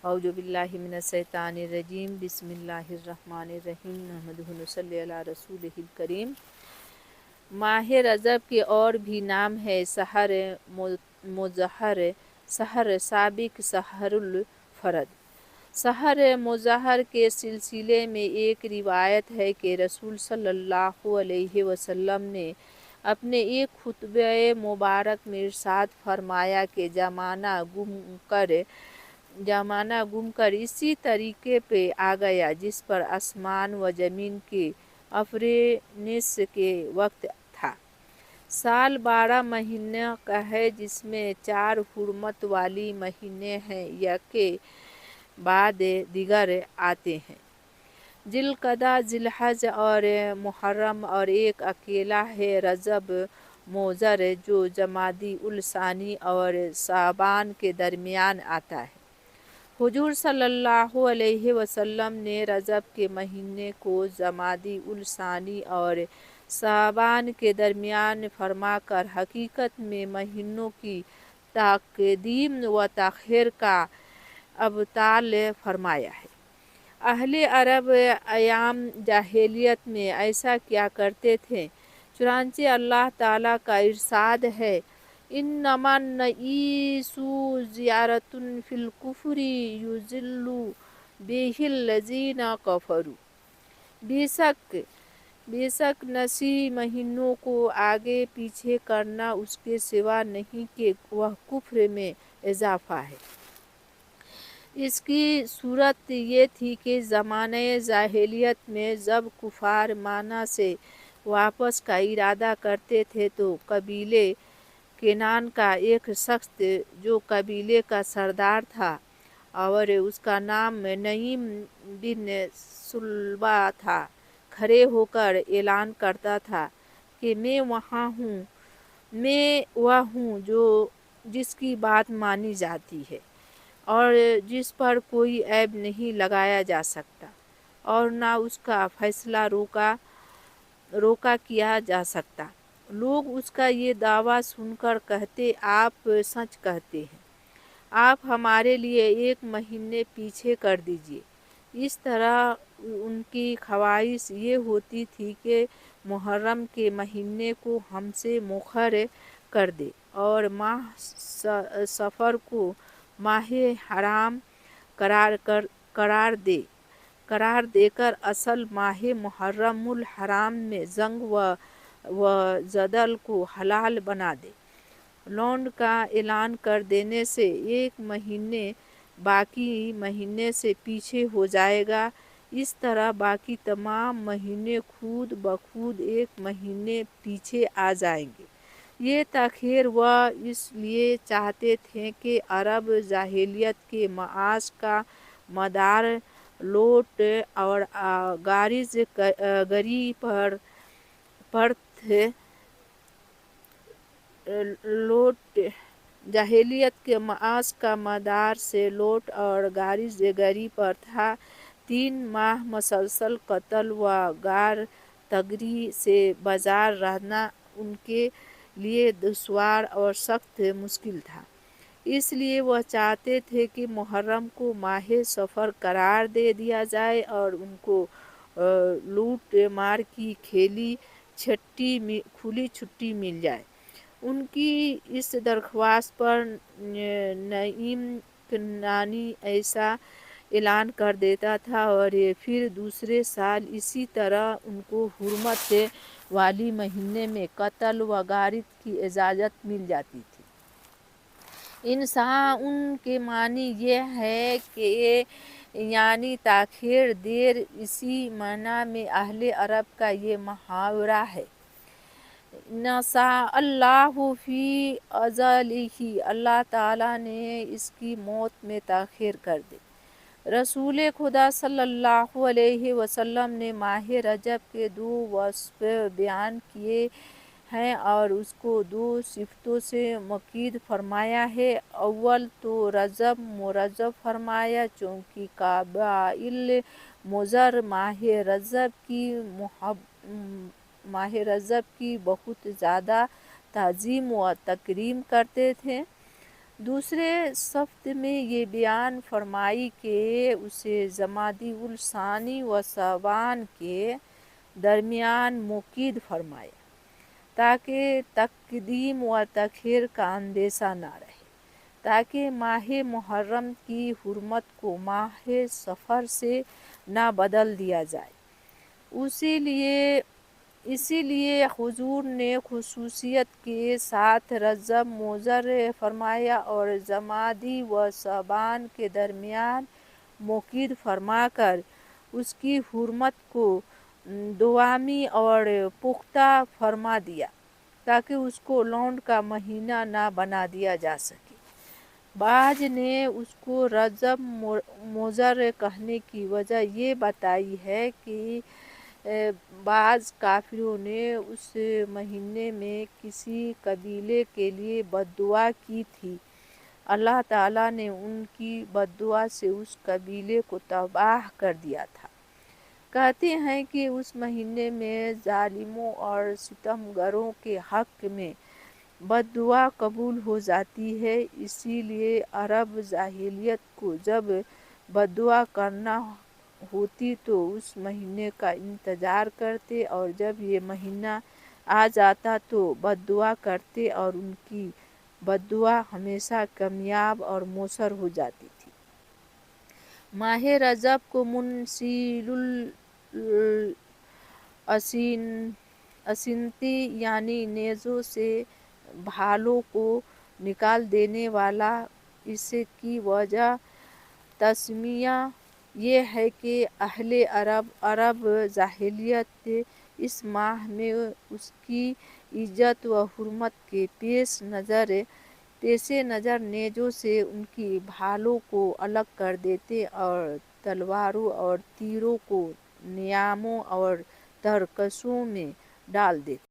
اعوذ باللہ من الشیطان الرجیم بسم اللہ الرحمن الرحیم نحمدہ ونصلی علی رسولہ الکریم۔ ماہ رجب کے اور بھی نام ہے سحر مظہر، سحر سابق، سحر الفرد۔ سحر مظہر کے سلسلے میں ایک روایت ہے کہ رسول صلی اللہ علیہ وسلم نے اپنے ایک خطبہ مبارک میں ارشاد فرمایا کہ زمانہ گم کر اسی طریقے پہ آ گیا جس پر آسمان و زمین کے افرینش کے وقت تھا۔ سال 12 مہینے کا ہے جس میں 4 حرمت والی مہینے ہیں، یک کے بعد دیگر آتے ہیں، ذی القعدہ، ذی الحج اور محرم، اور ایک اکیلا ہے رجب مضر جو جمادی الثانی اور شعبان کے درمیان آتا ہے۔ حضور صلی اللہ علیہ وسلم نے رجب کے مہینے کو جمادی الثانی اور شعبان کے درمیان فرما کر حقیقت میں مہینوں کی تقدیم و تاخیر کا ابطال فرمایا ہے۔ اہل عرب ایام جاہلیت میں ایسا کیا کرتے تھے، چنانچہ اللہ تعالیٰ کا ارشاد ہے انما النعیس زیارۃ فی الکفر یضل بہ الذین کفروا۔ بے شک نسی مہینوں کو آگے پیچھے کرنا اس کے سوا نہیں کہ وہ کفر میں اضافہ ہے۔ اس کی صورت یہ تھی کہ زمانہ جاہلیت میں جب کفار مانہ سے واپس کا ارادہ کرتے تھے تو قبیلے کنان کا ایک شخص جو قبیلے کا سردار تھا اور اس کا نام نعیم بن ثعلبہ تھا، کھڑے ہو کر اعلان کرتا تھا کہ میں وہ ہوں جس کی بات مانی جاتی ہے اور جس پر کوئی عیب نہیں لگایا جا سکتا اور نہ اس کا فیصلہ روکا کیا جا سکتا۔ لوگ اس کا یہ دعویٰ سن کر کہتے آپ سچ کہتے ہیں، آپ ہمارے لیے ایک مہینے پیچھے کر دیجئے۔ اس طرح ان کی خواہش یہ ہوتی تھی کہ محرم کے مہینے کو ہم سے مؤخر کر دے اور ماہ صفر کو ماہ حرام قرار دے کر اصل ماہ محرم الحرام میں جنگ و جدل کو حلال بنا دے۔ لونڈ کا اعلان کر دینے سے ایک مہینے باقی مہینے سے پیچھے ہو جائے گا، اس طرح باقی تمام مہینے خود بخود ایک مہینے پیچھے آ جائیں گے۔ یہ تاخیر وہ اس لیے چاہتے تھے کہ عرب جاہلیت کے معاش کا مدار لوٹ اور غارت گری پر تھے۔ جاہلیت کے معاش کا مدار سے لوٹ اور غارت گری پر تھا۔ 3 ماہ مسلسل قتل و غار تگری سے بازار رہنا ان کے لیے دشوار اور سخت مشکل تھا، اس لیے وہ چاہتے تھے کہ محرم کو ماہ صفر قرار دے دیا جائے اور ان کو لوٹ مار کی کھلی چھٹی مل جائے۔ ان کی اس درخواست پر نعیم کنانی ایسا اعلان کر دیتا تھا اور پھر دوسرے سال اسی طرح ان کو حرمت والی مہینے میں قتل و غارت کی اجازت مل جاتی تھی۔ ان کے معنی یہ ہے کہ یعنی تاخیر دیر، اسی معنی میں اہل عرب کا یہ محاورہ ہے نَسَا اللہ فی اجلہ، اللہ تعالیٰ نے اس کی موت میں تاخیر کر دی۔ رسول خدا صلی اللہ علیہ وسلم نے ماہ رجب کے 2 وصف بیان کیے ہیں اور اس کو 2 صفتوں سے مقید فرمایا ہے۔ اول تو رجب مرجب فرمایا چونکہ قبائل مضر ماہ رجب کی بہت زیادہ تعظیم و تکریم کرتے تھے۔ دوسرے صفت میں یہ بیان فرمائی کہ اسے جمادی الثانی و شعبان کے درمیان مقید فرمایا تاکہ تقدیم و تاخیر کا اندیشہ نہ رہے، تاکہ ماہ محرم کی حرمت کو ماہ صفر سے نہ بدل دیا جائے۔ اسی لیے حضور نے خصوصیت کے ساتھ رجب مضر فرمایا اور جمادی و شعبان کے درمیان مقید فرما کر اس کی حرمت کو دوامی اور پختہ فرما دیا تاکہ اس کو لونڈ کا مہینہ نہ بنا دیا جا سکے۔ بعض نے اس کو رجب مضر کہنے کی وجہ یہ بتائی ہے کہ بعض کافروں نے اس مہینے میں کسی قبیلے کے لیے بد دعا کی تھی، اللہ تعالیٰ نے ان کی بد دعا سے اس قبیلے کو تباہ کر دیا تھا۔ کہتے ہیں کہ اس مہینے میں ظالموں اور ستم گاروں کے حق میں بد دعا قبول ہو جاتی ہے، اسی لیے عرب جاہلیت کو جب بد دعا کرنا ہوتی تو اس مہینے کا انتظار کرتے اور جب یہ مہینہ آ جاتا تو بد دعا کرتے اور ان کی بد دعا ہمیشہ کامیاب اور مؤثر ہو جاتی تھی۔ ماہ رجب کو منسل السنتی یعنی نیزوں سے بھالوں کو نکال دینے والا، اس کی وجہ تسمیہ یہ ہے کہ اہل عرب جاہلیت اس ماہ میں اس کی عزت و حرمت کے پیش نظر نیزوں سے ان کی بھالوں کو الگ کر دیتے اور تلواروں اور تیروں کو نیاموں اور ترکشوں میں ڈال دیتے۔